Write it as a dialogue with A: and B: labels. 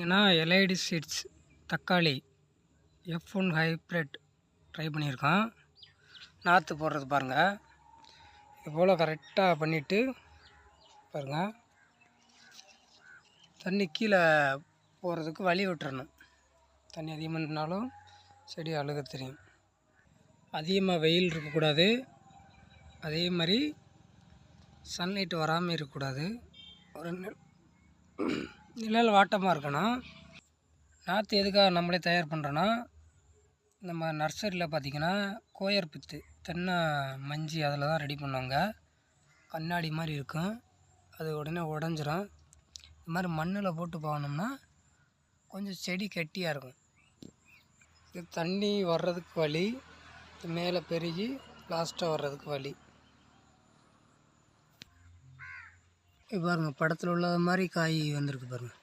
A: ஏன்னா எலைடி சீட்ஸ் தக்காளி F1 hybrid try பண்ணியிருக்கோம். நாற்று போடுறது பாருங்கள். இது போல் கரெக்டாக பண்ணிவிட்டு பாருங்கள், தண்ணி கீழே போகிறதுக்கு வழி விட்டுறணும். தண்ணி அதிகமாக நின்றாலும் செடி அழுக தெரியும். அதிகமாக வெயில் இருக்கக்கூடாது, அதே மாதிரி சன்லைட் வராமல் இருக்கக்கூடாது. ஒரு நிழல் வாட்டமாக இருக்கணும். நாற்று எதுக்காக நம்மளே தயார் பண்ணுறோன்னா, நம்ம நர்சரியில் பார்த்திங்கன்னா கோயர் பித்து தென்னை மஞ்சி அதில் தான் ரெடி பண்ணுவாங்க. கண்ணாடி மாதிரி இருக்கும், அது உடனே உடஞ்சிரும். இது மாதிரி மண்ணில் போட்டு போனோம்னா கொஞ்சம் செடி கெட்டியாக இருக்கும். இது தண்ணி வர்றதுக்கு வழி, மேலே பெருகி லாஸ்ட்டாக வர்றதுக்கு வழி. பாருங்கள், படத்தில் உள்ளது மாதிரி காய் வந்திருக்கு பாருங்கள்.